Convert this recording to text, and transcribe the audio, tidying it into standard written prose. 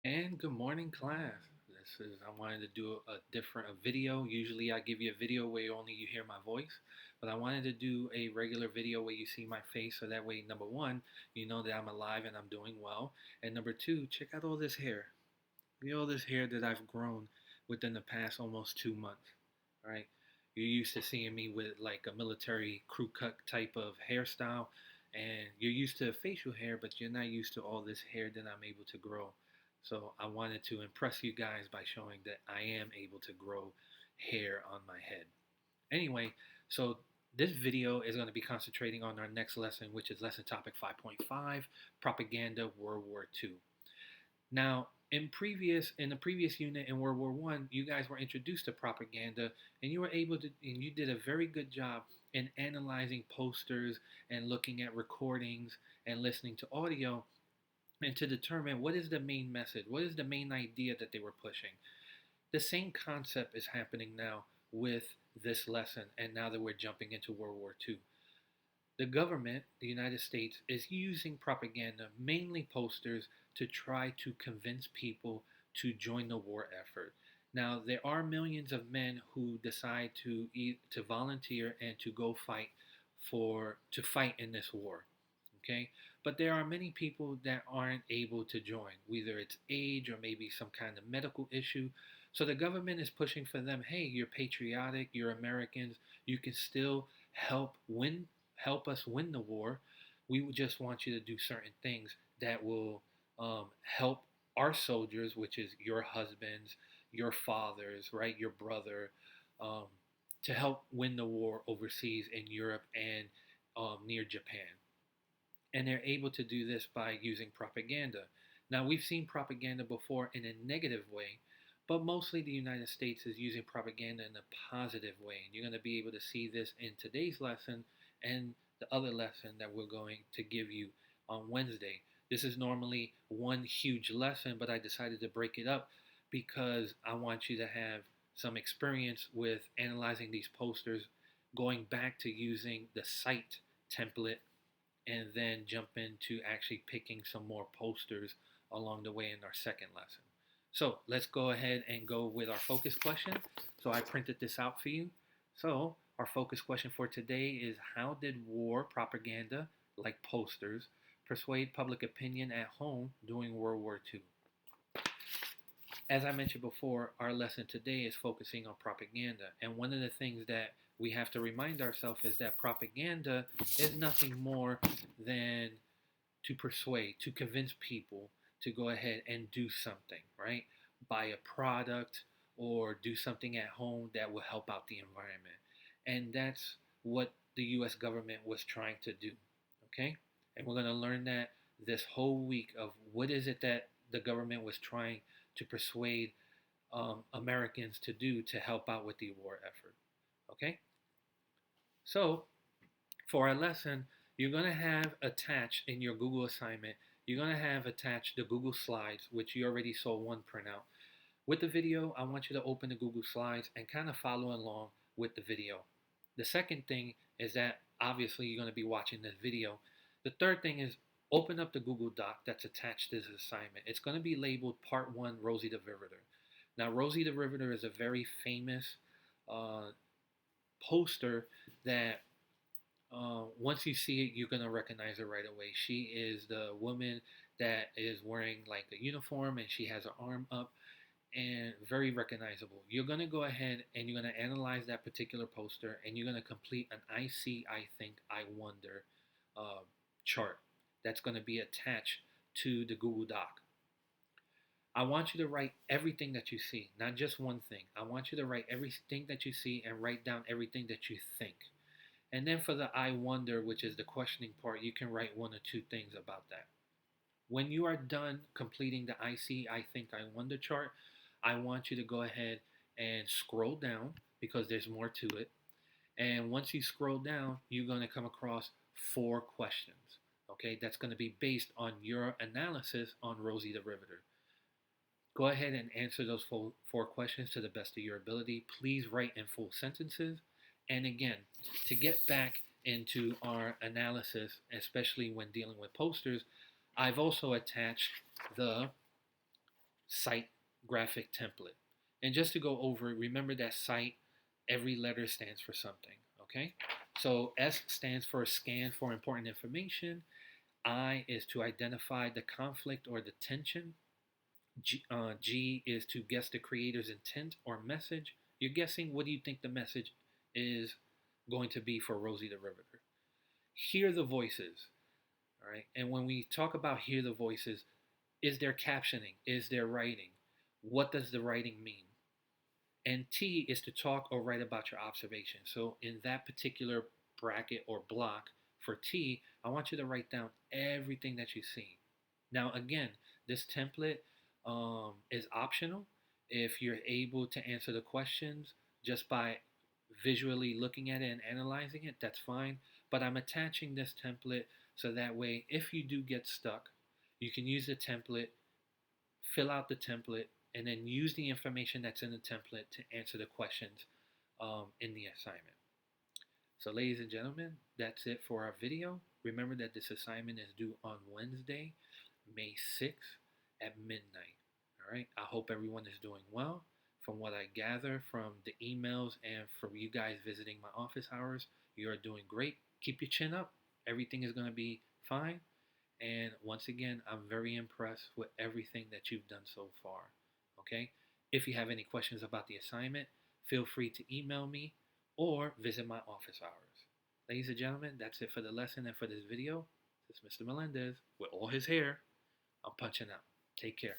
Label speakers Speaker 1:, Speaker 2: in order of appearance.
Speaker 1: And good morning, class. I wanted to do a different video. Usually I give you a video where only you hear my voice, but I wanted to do a regular video where you see my face so that way, number one, you know that I'm alive and I'm doing well. And number two, check out all this hair. Look at all this hair that I've grown within the past almost 2 months. All right. You're used to seeing me with like a military crew cut type of hairstyle, and you're used to facial hair, but you're not used to all this hair that I'm able to grow. So I wanted to impress you guys by showing that I am able to grow hair on my head. Anyway, so this video is going to be concentrating on our next lesson, which is lesson topic 5.5, Propaganda World War II. Now, in the previous unit in World War One, you guys were introduced to propaganda, and you were able to, and you did a very good job in analyzing posters and looking at recordings and listening to audio, and to determine what is the main message, what is the main idea that they were pushing. The same concept is happening now with this lesson, and now that we're jumping into World War II. The government, the United States, is using propaganda, mainly posters, to try to convince people to join the war effort. Now, there are millions of men who decide to volunteer and to go fight in this war. Okay, but there are many people that aren't able to join, whether it's age or maybe some kind of medical issue. So the government is pushing for them. Hey, you're patriotic, you're Americans, you can still help us win the war. We just want you to do certain things that will help our soldiers, which is your husbands, your fathers, right, your brother, um, to help win the war overseas in Europe and near Japan. And they're able to do this by using propaganda. Now, we've seen propaganda before in a negative way, but mostly the United States is using propaganda in a positive way. And you're going to be able to see this in today's lesson and the other lesson that we're going to give you on Wednesday. This is normally one huge lesson, but I decided to break it up because I want you to have some experience with analyzing these posters, going back to using the site template, and then jump into actually picking some more posters along the way in our second lesson. So let's go ahead and go with our focus question. So I printed this out for you. So our focus question for today is, how did war propaganda, like posters, persuade public opinion at home during World War II? As I mentioned before, our lesson today is focusing on propaganda. And one of the things that we have to remind ourselves is that propaganda is nothing more than to persuade, to convince people to go ahead and do something, right? Buy a product or do something at home that will help out the environment. And that's what the US government was trying to do, okay? And we're going to learn that this whole week of what is it that the government was trying to persuade Americans to do to help out with the war effort, okay? So for our lesson, you're going to have attached in your Google assignment, you're going to have attached the Google Slides, which you already saw one printout. With the video, I want you to open the Google Slides and kind of follow along with the video. The second thing is that obviously you're going to be watching this video. The third thing is open up the Google Doc that's attached to this assignment. It's going to be labeled Part 1, Rosie the Riveter. Now, Rosie the Riveter is a very famous uh, poster that once you see it, you're gonna recognize her right away. She is the woman that is wearing like a uniform and she has her arm up and very recognizable. You're gonna go ahead and you're gonna analyze that particular poster and you're gonna complete an I see, I think, I wonder uh, chart that's gonna be attached to the Google Doc. I want you to write everything that you see, not just one thing. I want you to write everything that you see and write down everything that you think. And then for the I wonder, which is the questioning part, you can write one or two things about that. When you are done completing the I see, I think, I wonder chart, I want you to go ahead and scroll down because there's more to it. And once you scroll down, you're going to come across 4 questions. Okay, that's going to be based on your analysis on Rosie the Riveter. Go ahead and answer those four questions to the best of your ability. Please write in full sentences. And again, to get back into our analysis, especially when dealing with posters, I've also attached the site graphic template. And just to go over, remember that site, every letter stands for something, okay? So S stands for scan for important information. I is to identify the conflict or the tension. G is to guess the creator's intent or message. You're guessing what do you think the message is going to be for Rosie the Riveter. Hear the voices, all right? And when we talk about hear the voices, is there captioning? Is there writing? What does the writing mean? And T is to talk or write about your observation. So in that particular bracket or block for T, I want you to write down everything that you see. Now, again, this template is optional. If you're able to answer the questions just by visually looking at it and analyzing it, that's fine. But I'm attaching this template so that way, if you do get stuck, you can use the template, fill out the template, and then use the information that's in the template to answer the questions in the assignment. So ladies and gentlemen, that's it for our video. Remember that this assignment is due on Wednesday, May 6th at midnight. All right, I hope everyone is doing well. From what I gather from the emails and from you guys visiting my office hours, you are doing great. Keep your chin up. Everything is going to be fine. And once again, I'm very impressed with everything that you've done so far. Okay? If you have any questions about the assignment, feel free to email me or visit my office hours. Ladies and gentlemen, that's it for the lesson and for this video. This is Mr. Melendez with all his hair. I'm punching out. Take care.